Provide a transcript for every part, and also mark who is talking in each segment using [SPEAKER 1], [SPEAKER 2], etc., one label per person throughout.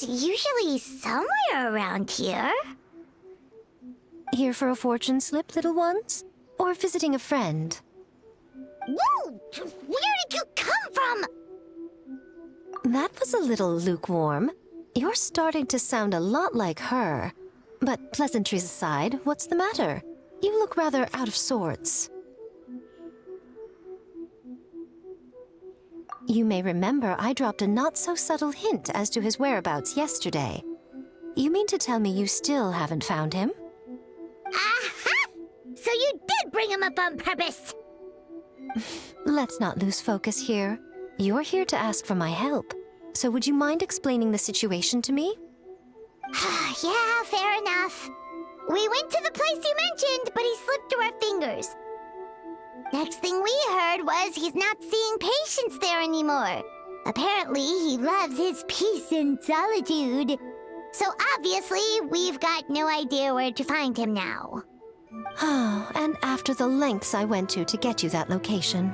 [SPEAKER 1] is usually somewhere around here.
[SPEAKER 2] Here for a fortune slip, little ones? Or visiting a friend?
[SPEAKER 1] Whoa! Where did you come from?
[SPEAKER 2] That was a little lukewarm. You're starting to sound a lot like her. But pleasantries aside, what's the matter? You look rather out of sorts. You may remember I dropped a not-so-subtle hint as to his whereabouts yesterday. You mean to tell me you still haven't found him?
[SPEAKER 1] Aha! So you did bring him up on purpose!
[SPEAKER 2] Let's not lose focus here. You're here to ask for my help. So would you mind explaining the situation to me?
[SPEAKER 1] Yeah, fair enough. We went to the place you mentioned, but he slipped through our fingers. Next thing we heard was he's not seeing patients there anymore. Apparently, he loves his peace and solitude. So obviously, we've got no idea where to find him now.
[SPEAKER 2] Oh, and after the lengths I went to get you that location.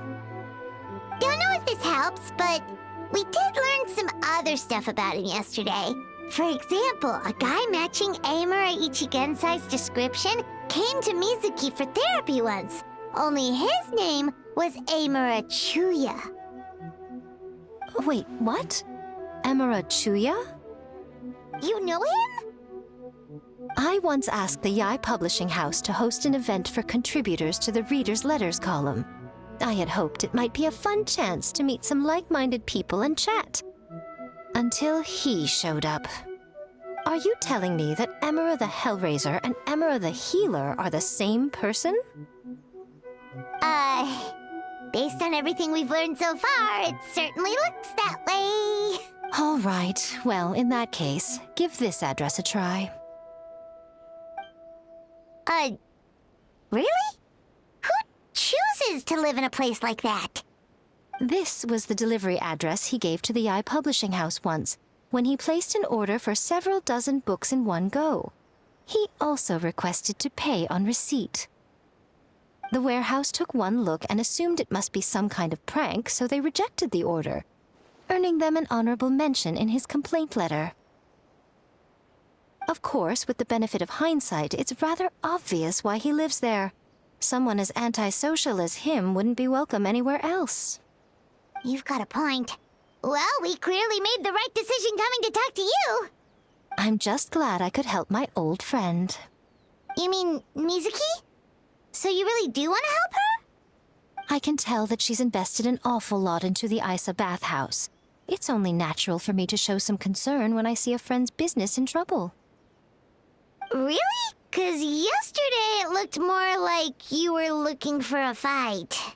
[SPEAKER 1] Don't know if this helps, but we did learn some other stuff about him yesterday. For example, a guy matching Amura Ichigensai's description came to Mizuki for therapy once. Only his name was Amura Chuya.
[SPEAKER 2] Wait, what? Amura Chuya?
[SPEAKER 1] You know him?
[SPEAKER 2] I once asked the Yai Publishing House to host an event for contributors to the Reader's Letters column. I had hoped it might be a fun chance to meet some like-minded people and chat. Until he showed up. Are you telling me that Amura the Hellraiser and Amura the Healer are the same person?
[SPEAKER 1] Based on everything we've learned so far, it certainly looks that way.
[SPEAKER 2] All right, well, in that case, give this address a try.
[SPEAKER 1] Really? Who chooses to live in a place like that?
[SPEAKER 2] This was the delivery address he gave to the Yai Publishing House once, when he placed an order for several dozen books in one go. He also requested to pay on receipt. The warehouse took one look and assumed it must be some kind of prank, so they rejected the order, earning them an honorable mention in his complaint letter. Of course, with the benefit of hindsight, it's rather obvious why he lives there. Someone as antisocial as him wouldn't be welcome anywhere else.
[SPEAKER 1] You've got a point. Well, we clearly made the right decision coming to talk to you.
[SPEAKER 2] I'm just glad I could help my old friend.
[SPEAKER 1] You mean Mizuki? So you really do want to help her?
[SPEAKER 2] I can tell that she's invested an awful lot into the Isa bathhouse. It's only natural for me to show some concern when I see a friend's business in trouble.
[SPEAKER 1] Really? 'Cause yesterday it looked more like you were looking for a fight.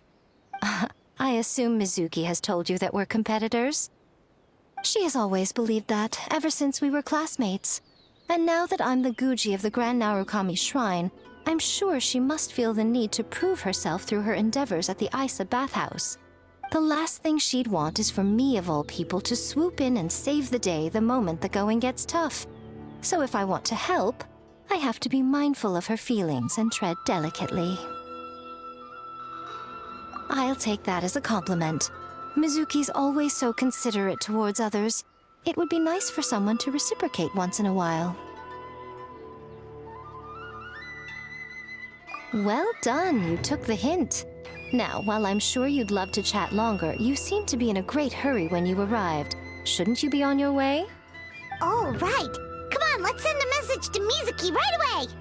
[SPEAKER 2] I assume Mizuki has told you that we're competitors? She has always believed that, ever since we were classmates. And now that I'm the Guji of the Grand Narukami Shrine, I'm sure she must feel the need to prove herself through her endeavors at the Isa bathhouse. The last thing she'd want is for me, of all people, to swoop in and save the day the moment the going gets tough. So if I want to help, I have to be mindful of her feelings and tread delicately. I'll take that as a compliment. Mizuki's always so considerate towards others. It would be nice for someone to reciprocate once in a while. Well done, you took the hint. Now, while I'm sure you'd love to chat longer, you seemed to be in a great hurry when you arrived. Shouldn't you be on your way?
[SPEAKER 1] Oh, right. Come on, let's send a message to Mizuki right away.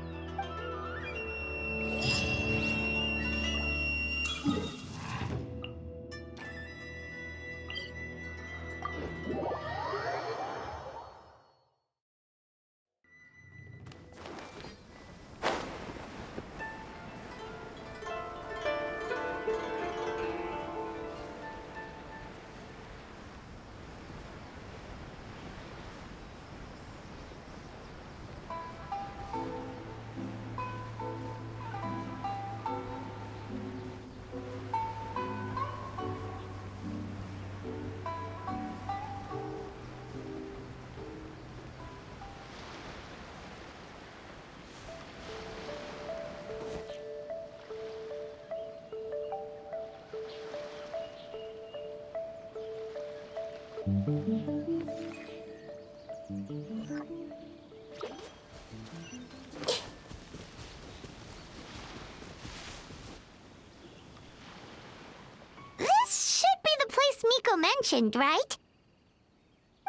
[SPEAKER 1] Hero mentioned, right?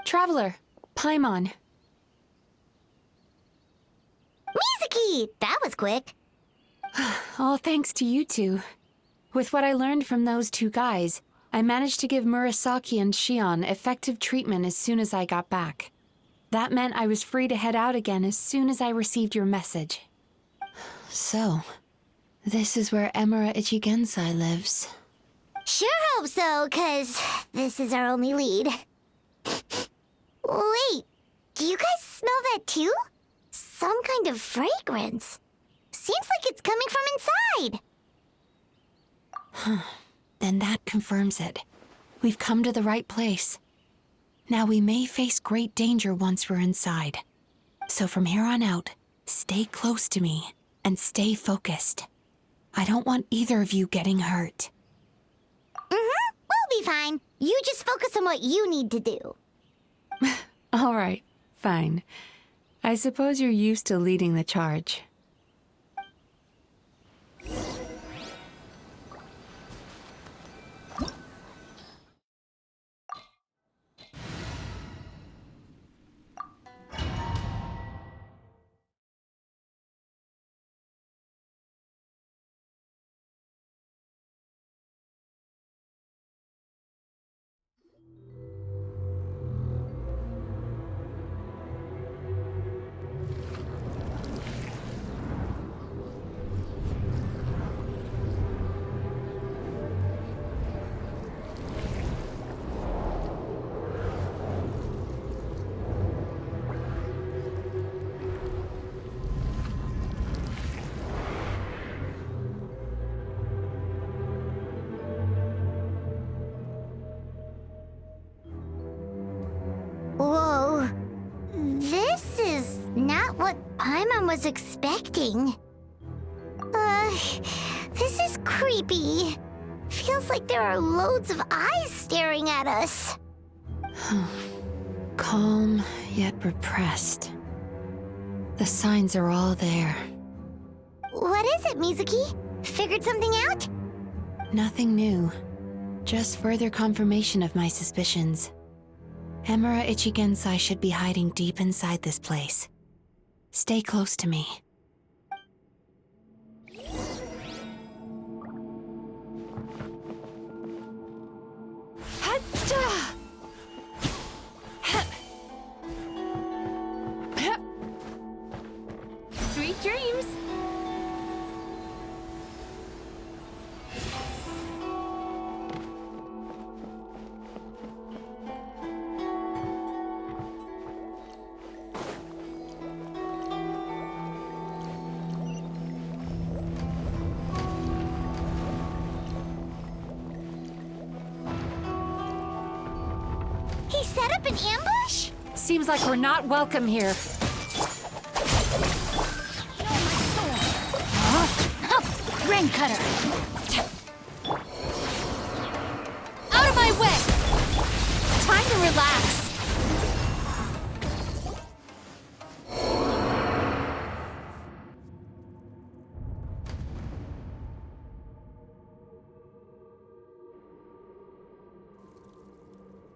[SPEAKER 3] Traveler, Paimon.
[SPEAKER 1] Mizuki! That was quick.
[SPEAKER 3] All thanks to you two. With what I learned from those two guys, I managed to give Murasaki and Shion effective treatment as soon as I got back. That meant I was free to head out again as soon as I received your message. So, this is where Emura Ichigensai lives.
[SPEAKER 1] Sure hope so, 'cause this is our only lead. Wait, do you guys smell that too? Some kind of fragrance. Seems like it's coming from inside.
[SPEAKER 3] Then that confirms it. We've come to the right place. Now we may face great danger once we're inside. So from here on out, stay close to me and stay focused. I don't want either of you getting hurt.
[SPEAKER 1] We'll be fine. You just focus on what you need to do.
[SPEAKER 3] All right, fine. I suppose you're used to leading the charge.
[SPEAKER 1] Whoa. This is not what Paimon was expecting. This is creepy. Feels like there are loads of eyes staring at us.
[SPEAKER 3] Calm, yet repressed. The signs are all there.
[SPEAKER 1] What is it, Mizuki? Figured something out?
[SPEAKER 3] Nothing new. Just further confirmation of my suspicions. Emura Ichigensai should be hiding deep inside this place. Stay close to me. Sweet dreams!
[SPEAKER 1] He set up an ambush?
[SPEAKER 3] Seems like we're not welcome here.
[SPEAKER 2] Rain cutter! Out of my way! Time to relax.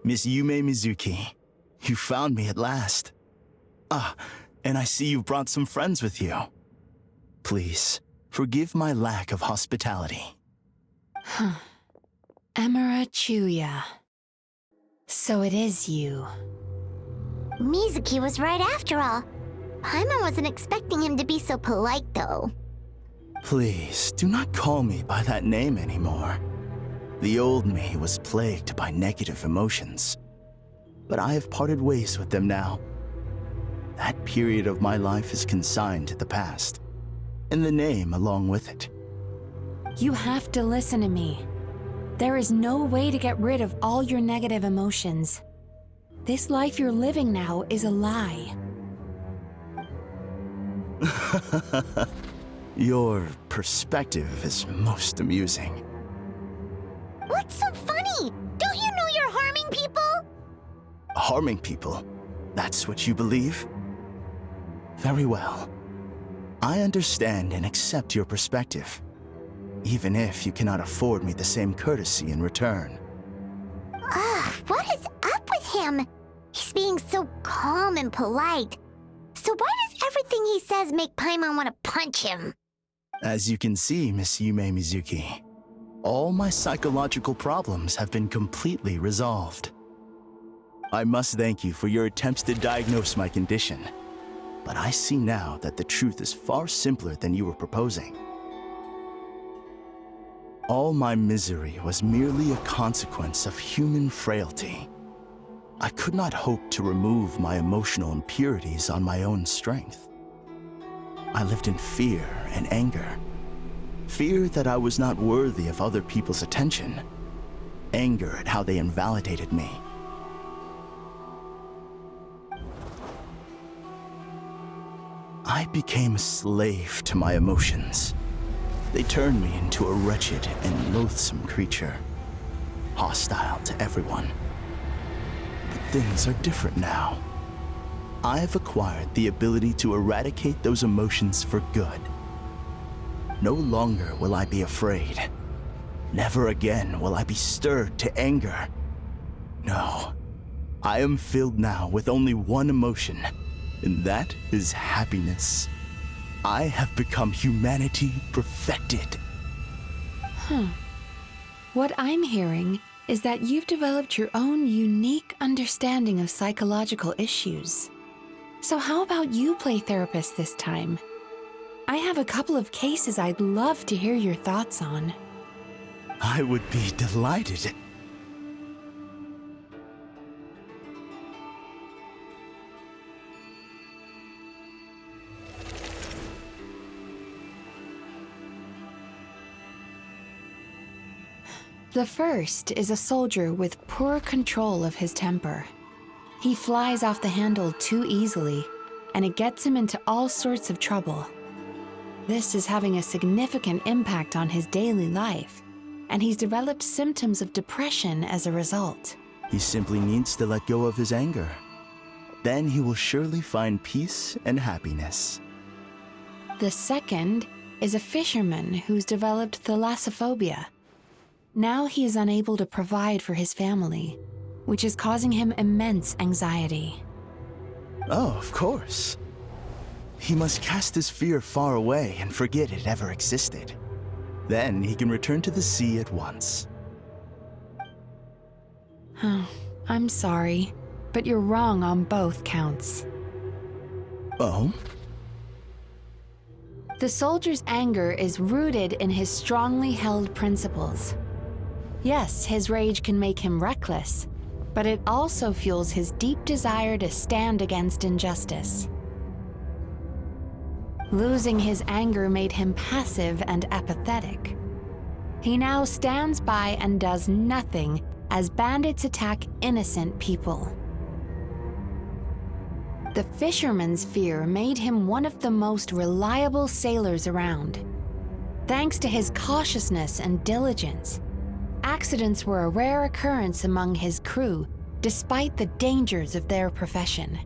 [SPEAKER 4] Miss Yume Mizuki, you found me at last. Ah, and I see you brought some friends with you. Please, forgive my lack of hospitality.
[SPEAKER 3] Emura Chuya. So it is you.
[SPEAKER 1] Mizuki was right after all. Paimon wasn't expecting him to be so polite, though.
[SPEAKER 4] Please, do not call me by that name anymore. The old me was plagued by negative emotions. But I have parted ways with them now. That period of my life is consigned to the past, and the name along with it.
[SPEAKER 3] You have to listen to me. There is no way to get rid of all your negative emotions. This life you're living now is a lie.
[SPEAKER 4] Your perspective is most amusing.
[SPEAKER 1] What's so funny? Don't you know you're harming people?
[SPEAKER 4] Harming people? That's what you believe? Very well. I understand and accept your perspective, even if you cannot afford me the same courtesy in return.
[SPEAKER 1] Ugh, What is up with him? He's being so calm and polite. So why does everything he says make Paimon want to punch him?
[SPEAKER 4] As you can see, Miss Yume Mizuki, all my psychological problems have been completely resolved. I must thank you for your attempts to diagnose my condition, but I see now that the truth is far simpler than you were proposing. All my misery was merely a consequence of human frailty. I could not hope to remove my emotional impurities on my own strength. I lived in fear and anger. Fear that I was not worthy of other people's attention. Anger at how they invalidated me. I became a slave to my emotions. They turned me into a wretched and loathsome creature, hostile to everyone. But things are different now. I've acquired the ability to eradicate those emotions for good. No longer will I be afraid. Never again will I be stirred to anger. No, I am filled now with only one emotion, and that is happiness. I have become humanity perfected.
[SPEAKER 3] What I'm hearing is that you've developed your own unique understanding of psychological issues. So how about you play therapist this time? I have a couple of cases I'd love to hear your thoughts on.
[SPEAKER 4] I would be delighted.
[SPEAKER 3] The first is a soldier with poor control of his temper. He flies off the handle too easily, and it gets him into all sorts of trouble. This is having a significant impact on his daily life, and he's developed symptoms of depression as a result.
[SPEAKER 4] He simply needs to let go of his anger. Then he will surely find peace and happiness.
[SPEAKER 3] The second is a fisherman who's developed thalassophobia. Now he is unable to provide for his family, which is causing him immense anxiety.
[SPEAKER 4] Oh, of course. He must cast his fear far away and forget it ever existed. Then he can return to the sea at once.
[SPEAKER 3] I'm sorry, but you're wrong on both counts.
[SPEAKER 4] Oh?
[SPEAKER 3] The soldier's anger is rooted in his strongly held principles. Yes, his rage can make him reckless, but it also fuels his deep desire to stand against injustice. Losing his anger made him passive and apathetic. He now stands by and does nothing as bandits attack innocent people. The fisherman's fear made him one of the most reliable sailors around. Thanks to his cautiousness and diligence, accidents were a rare occurrence among his crew, despite the dangers of their profession.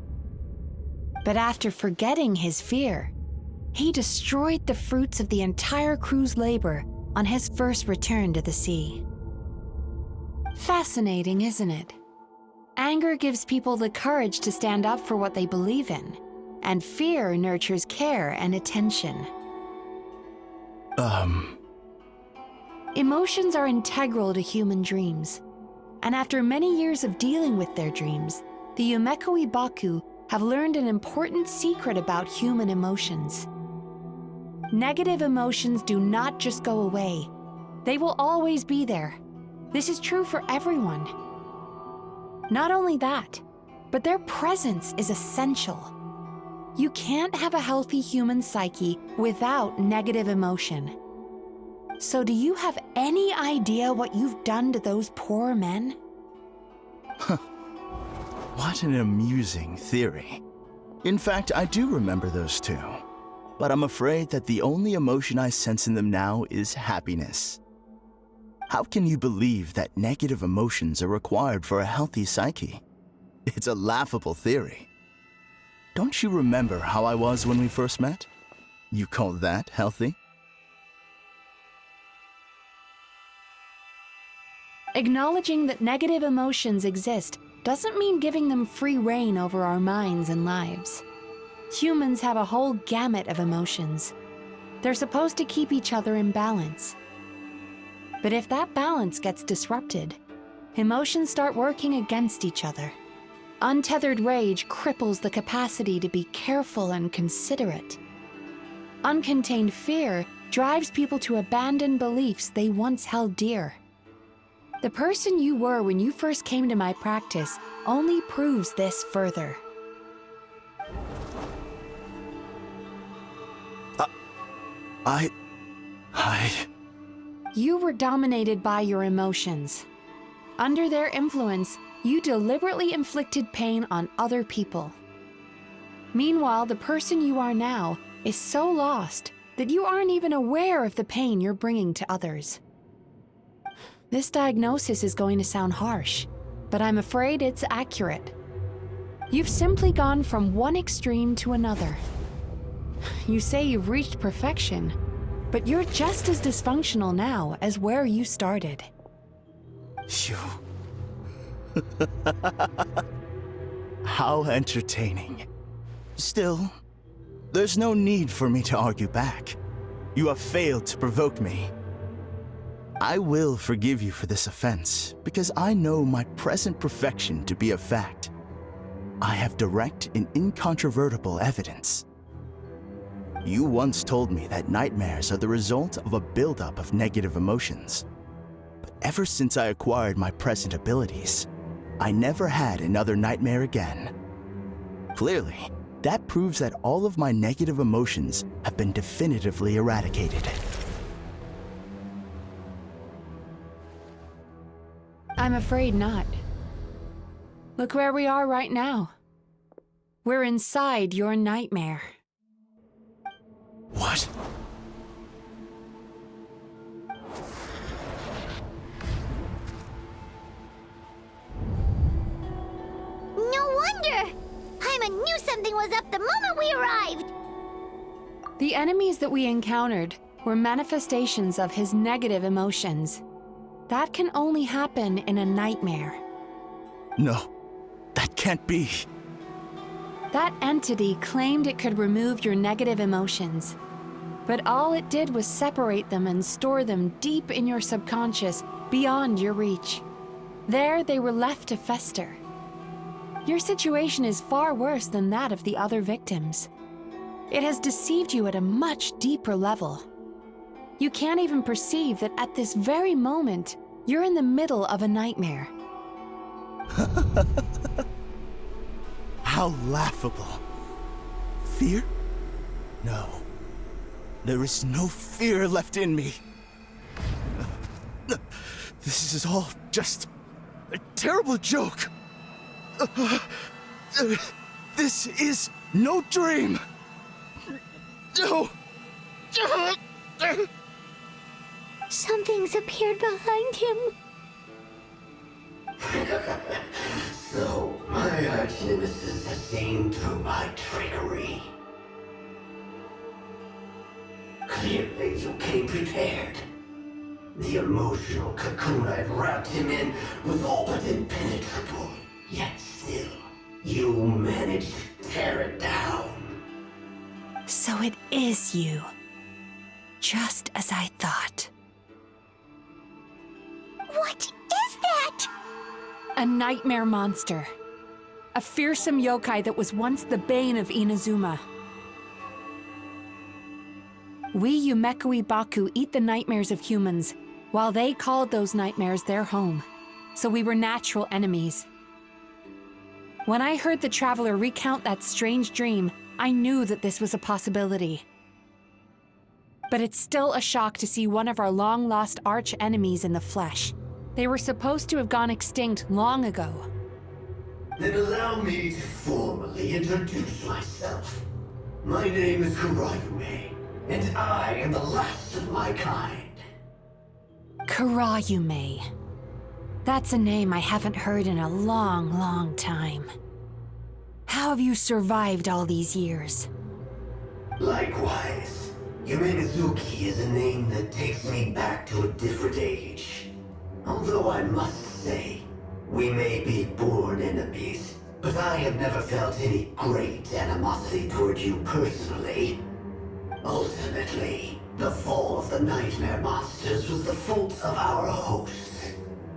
[SPEAKER 3] But after forgetting his fear, he destroyed the fruits of the entire crew's labor on his first return to the sea. Fascinating, isn't it? Anger gives people the courage to stand up for what they believe in, and fear nurtures care and attention. Emotions are integral to human dreams, and after many years of dealing with their dreams, the Yumeko Ibaku have learned an important secret about human emotions. Negative emotions do not just go away. They will always be there. This is true for everyone. Not only that, but their presence is essential. You can't have a healthy human psyche without negative emotion. So do you have any idea what you've done to those poor men?
[SPEAKER 4] What an amusing theory. In fact, I do remember those two. But I'm afraid that the only emotion I sense in them now is happiness. How can you believe that negative emotions are required for a healthy psyche? It's a laughable theory. Don't you remember how I was when we first met? You call that healthy?
[SPEAKER 3] Acknowledging that negative emotions exist doesn't mean giving them free rein over our minds and lives. Humans have a whole gamut of emotions. They're supposed to keep each other in balance. But if that balance gets disrupted, emotions start working against each other. Untethered rage cripples the capacity to be careful and considerate. Uncontained fear drives people to abandon beliefs they once held dear. The person you were when you first came to my practice only proves this further. You were dominated by your emotions. Under their influence, you deliberately inflicted pain on other people. Meanwhile, the person you are now is so lost that you aren't even aware of the pain you're bringing to others. This diagnosis is going to sound harsh, but I'm afraid it's accurate. You've simply gone from one extreme to another. You say you've reached perfection, but you're just as dysfunctional now as where you started.
[SPEAKER 4] You... How entertaining. Still, there's no need for me to argue back. You have failed to provoke me. I will forgive you for this offense, because I know my present perfection to be a fact. I have direct and incontrovertible evidence. You once told me that nightmares are the result of a buildup of negative emotions. But ever since I acquired my present abilities, I never had another nightmare again. Clearly, that proves that all of my negative emotions have been definitively eradicated.
[SPEAKER 3] I'm afraid not. Look where we are right now. We're inside your nightmare.
[SPEAKER 4] What?
[SPEAKER 1] No wonder! Paimon knew something was up the moment we arrived!
[SPEAKER 3] The enemies that we encountered were manifestations of his negative emotions. That can only happen in a nightmare.
[SPEAKER 4] No, that can't be.
[SPEAKER 3] That entity claimed it could remove your negative emotions, but all it did was separate them and store them deep in your subconscious, beyond your reach. There, they were left to fester. Your situation is far worse than that of the other victims. It has deceived you at a much deeper level. You can't even perceive that at this very moment, you're in the middle of a nightmare.
[SPEAKER 4] How laughable. Fear? No. There is no fear left in me. This is all just a terrible joke. This is no dream. No.
[SPEAKER 1] Something's appeared behind him.
[SPEAKER 5] So, my arch-nemesis has seen through my trickery. Clearly, you came prepared. The emotional cocoon I'd wrapped him in was all but impenetrable. Yet still, you managed to tear it down.
[SPEAKER 3] So it is you. Just as I thought.
[SPEAKER 1] What is that?
[SPEAKER 3] A nightmare monster. A fearsome yokai that was once the bane of Inazuma. We Yumekui Baku eat the nightmares of humans, while they called those nightmares their home. So we were natural enemies. When I heard the Traveler recount that strange dream, I knew that this was a possibility. But it's still a shock to see one of our long-lost arch-enemies in the flesh. They were supposed to have gone extinct long ago.
[SPEAKER 5] Then allow me to formally introduce myself. My name is Kurayume, and I am the last of my kind.
[SPEAKER 3] Kurayume. That's a name I haven't heard in a long, long time. How have you survived all these years?
[SPEAKER 5] Likewise, Yume Mizuki is a name that takes me back to a different age. Although I must say, we may be born enemies, but I have never felt any great animosity toward you personally. Ultimately, the fall of the Nightmare Monsters was the fault of our hosts.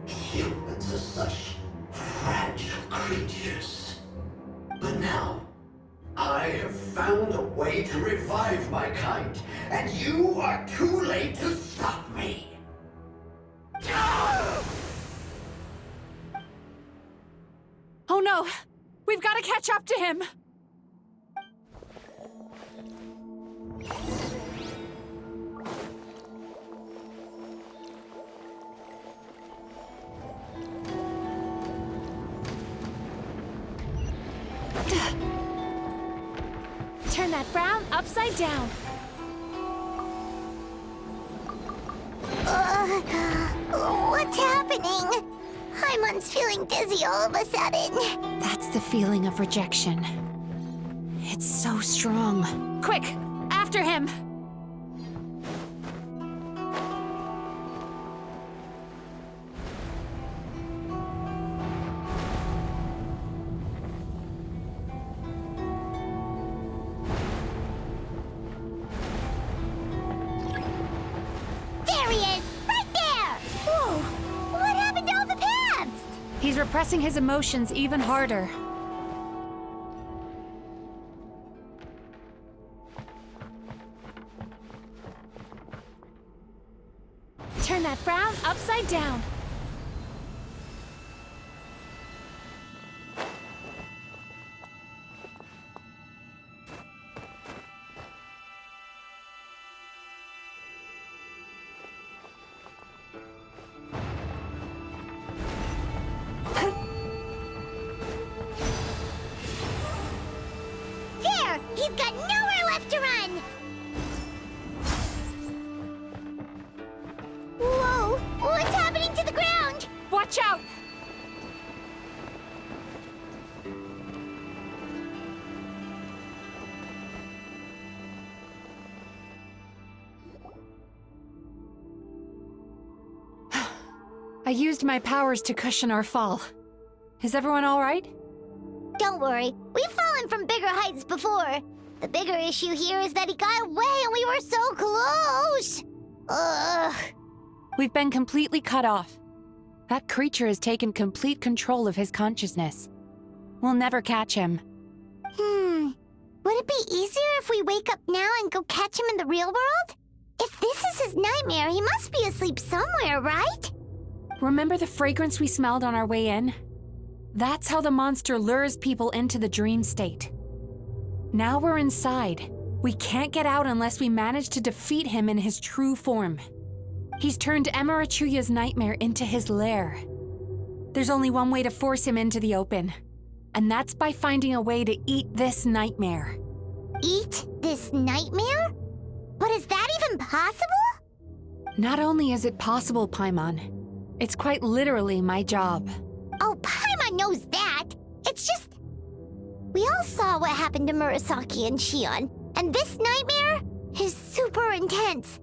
[SPEAKER 5] Humans are such fragile creatures. But now, I have found a way to revive my kind, and you are too late to stop me.
[SPEAKER 3] Oh no! We've got to catch up to him! Turn that frown upside down.
[SPEAKER 1] What's happening? Paimon's feeling dizzy all of a sudden.
[SPEAKER 3] That's the feeling of rejection. It's so strong. Quick! After him!
[SPEAKER 1] There he is! Right there! Whoa! What happened to all the paths?
[SPEAKER 3] He's repressing his emotions even harder. Turn that frown upside down.
[SPEAKER 1] There! He's got nowhere left to run! Whoa! What's happening to the ground?
[SPEAKER 3] Watch out! I used my powers to cushion our fall. Is everyone all right?
[SPEAKER 1] Don't worry, we've fallen from bigger heights before. The bigger issue here is that he got away and we were so close! Ugh.
[SPEAKER 3] We've been completely cut off. That creature has taken complete control of his consciousness. We'll never catch him.
[SPEAKER 1] Would it be easier if we wake up now and go catch him in the real world? If this is his nightmare, he must be asleep somewhere, right?
[SPEAKER 3] Remember the fragrance we smelled on our way in? That's how the monster lures people into the dream state. Now we're inside. We can't get out unless we manage to defeat him in his true form. He's turned Amarachuya's nightmare into his lair. There's only one way to force him into the open, and that's by finding a way to eat this nightmare.
[SPEAKER 1] Eat this nightmare? But is that even possible?
[SPEAKER 3] Not only is it possible, Paimon, it's quite literally my job.
[SPEAKER 1] Oh, Paimon knows that. It's just... We all saw what happened to Murasaki and Shion, and this nightmare is super intense.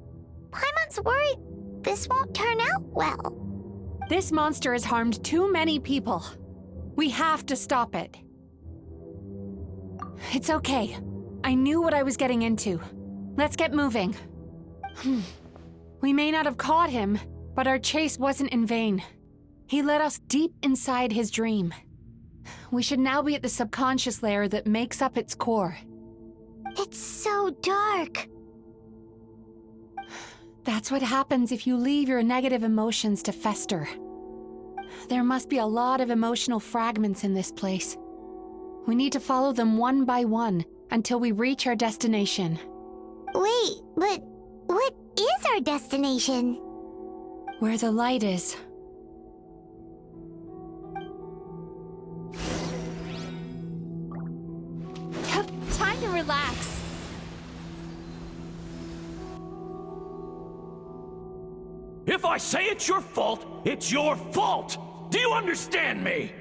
[SPEAKER 1] Paimon's worried this won't turn out well.
[SPEAKER 3] This monster has harmed too many people. We have to stop it. It's okay. I knew what I was getting into. Let's get moving. We may not have caught him, but our chase wasn't in vain. He led us deep inside his dream. We should now be at the subconscious layer that makes up its core.
[SPEAKER 1] It's so dark.
[SPEAKER 3] That's what happens if you leave your negative emotions to fester. There must be a lot of emotional fragments in this place. We need to follow them one by one until we reach our destination.
[SPEAKER 1] Wait, but what is our destination?
[SPEAKER 3] Where the light is. Time to relax.
[SPEAKER 6] If I say it's your fault, it's your fault! Do you understand me?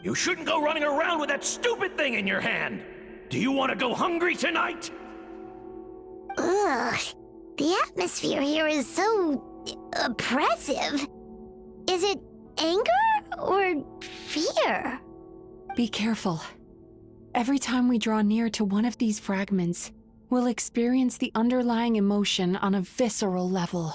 [SPEAKER 6] You shouldn't go running around with that stupid thing in your hand! Do you want to go hungry tonight?
[SPEAKER 1] Ugh. The atmosphere here is so... oppressive. Is it anger or fear?
[SPEAKER 3] Be careful. Every time we draw near to one of these fragments, we'll experience the underlying emotion on a visceral level.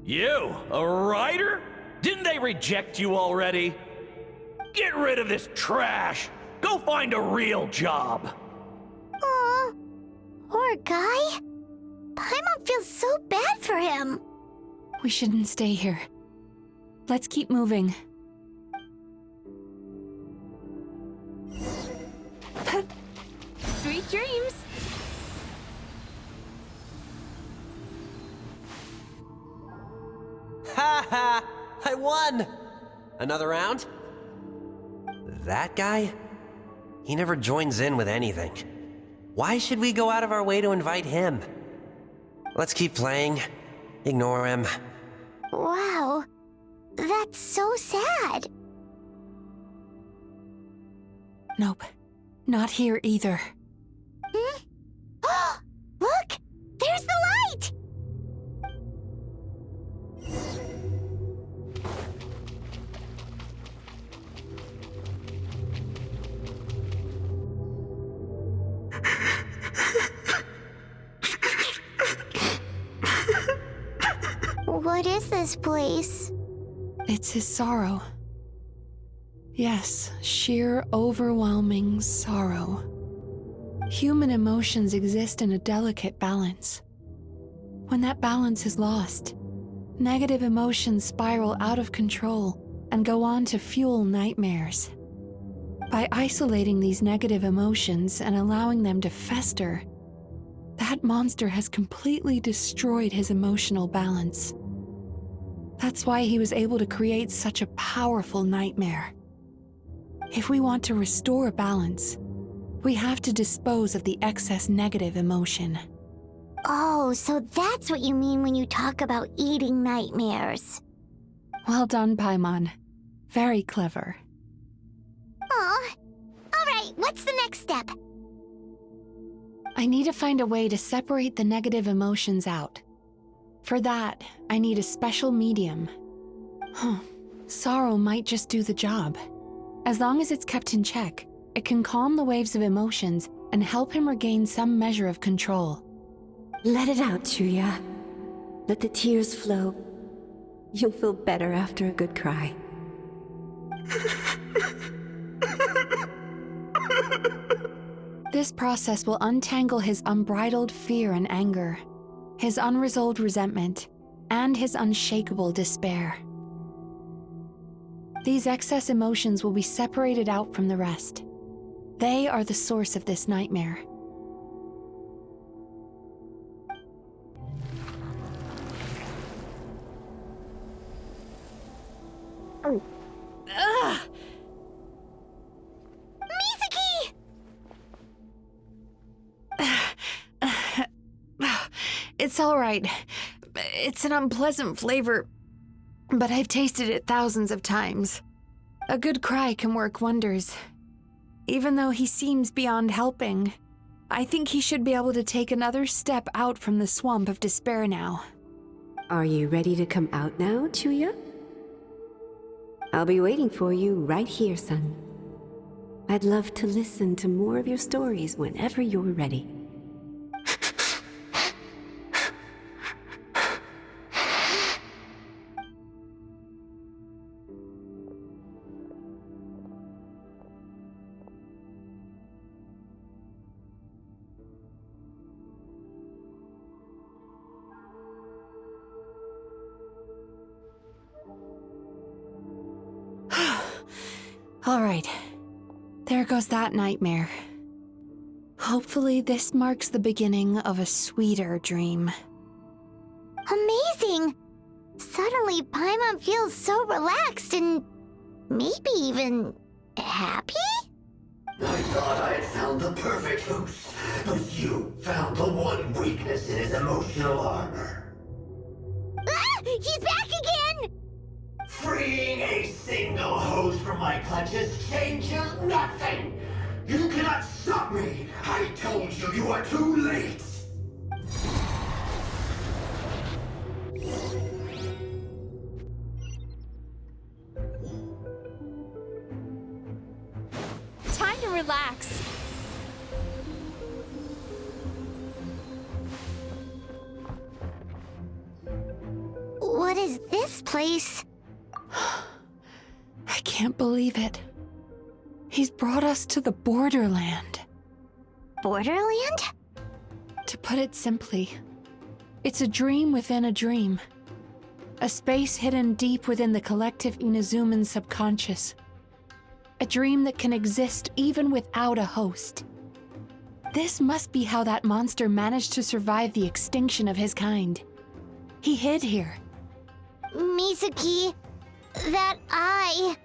[SPEAKER 6] You, a writer? Didn't they reject you already? Get rid of this trash! Go find a real job!
[SPEAKER 1] Aw, poor guy. Paimon feels so bad for him.
[SPEAKER 3] We shouldn't stay here. Let's keep moving.
[SPEAKER 7] Sweet dreams!
[SPEAKER 8] Ha ha! I won! Another round? That guy? He never joins in with anything. Why should we go out of our way to invite him? Let's keep playing. Ignore him.
[SPEAKER 1] Wow, that's so sad.
[SPEAKER 3] Nope. Not here either.
[SPEAKER 1] Look, there's the light! What is this place?
[SPEAKER 3] It's his sorrow. Yes, sheer, overwhelming sorrow. Human emotions exist in a delicate balance. When that balance is lost, negative emotions spiral out of control and go on to fuel nightmares. By isolating these negative emotions and allowing them to fester, that monster has completely destroyed his emotional balance. That's why he was able to create such a powerful nightmare. If we want to restore balance, we have to dispose of the excess negative emotion.
[SPEAKER 1] Oh, so that's what you mean when you talk about eating nightmares.
[SPEAKER 3] Well done, Paimon. Very clever.
[SPEAKER 1] Aw. All right, what's the next step?
[SPEAKER 3] I need to find a way to separate the negative emotions out. For that, I need a special medium. Sorrow might just do the job. As long as it's kept in check, it can calm the waves of emotions and help him regain some measure of control.
[SPEAKER 7] Let it out, Chuya. Let the tears flow. You'll feel better after a good cry.
[SPEAKER 3] This process will untangle his unbridled fear and anger, his unresolved resentment, and his unshakable despair. These excess emotions will be separated out from the rest. They are the source of this nightmare.
[SPEAKER 1] Mizuki!
[SPEAKER 3] It's all right. It's an unpleasant flavor, but I've tasted it thousands of times. A good cry can work wonders. Even though he seems beyond helping, I think he should be able to take another step out from the swamp of despair now.
[SPEAKER 7] Are you ready to come out now, Chuya? I'll be waiting for you right here, son. I'd love to listen to more of your stories whenever you're ready.
[SPEAKER 3] All right, there goes that nightmare. Hopefully this marks the beginning of a sweeter dream.
[SPEAKER 1] Amazing! Suddenly, Paimon feels so relaxed and maybe even happy?
[SPEAKER 5] I thought I had found the perfect host, but you found the one weakness in his emotional armor.
[SPEAKER 1] Ah! He's back again!
[SPEAKER 5] Freeing a single hose from my clutches changes nothing! You cannot stop me! I told you you are too late!
[SPEAKER 3] Time to relax.
[SPEAKER 1] What is this place?
[SPEAKER 3] I can't believe it. He's brought us to the Borderland.
[SPEAKER 1] Borderland?
[SPEAKER 3] To put it simply, it's a dream within a dream. A space hidden deep within the collective Inazuman subconscious. A dream that can exist even without a host. This must be how that monster managed to survive the extinction of his kind. He hid here.
[SPEAKER 1] Mizuki, that eye.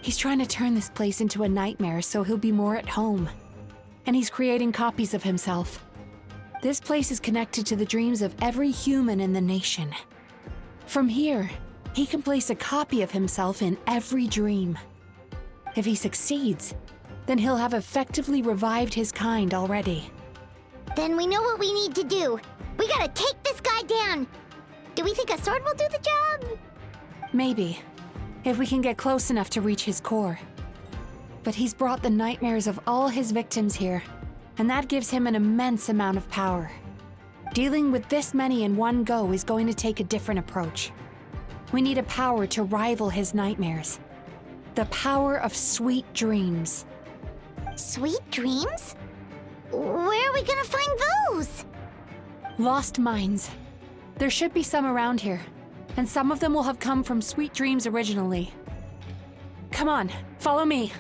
[SPEAKER 3] He's trying to turn this place into a nightmare so he'll be more at home. And he's creating copies of himself. This place is connected to the dreams of every human in the nation. From here, he can place a copy of himself in every dream. If he succeeds, then he'll have effectively revived his kind already.
[SPEAKER 1] Then we know what we need to do. We gotta take this guy down. Do we think a sword will do the job?
[SPEAKER 3] Maybe, if we can get close enough to reach his core. But he's brought the nightmares of all his victims here, and that gives him an immense amount of power. Dealing with this many in one go is going to take a different approach. We need a power to rival his nightmares. The power of sweet dreams.
[SPEAKER 1] Sweet dreams? Where are we gonna find those?
[SPEAKER 3] Lost minds. There should be some around here, and some of them will have come from sweet dreams originally. Come on, follow me.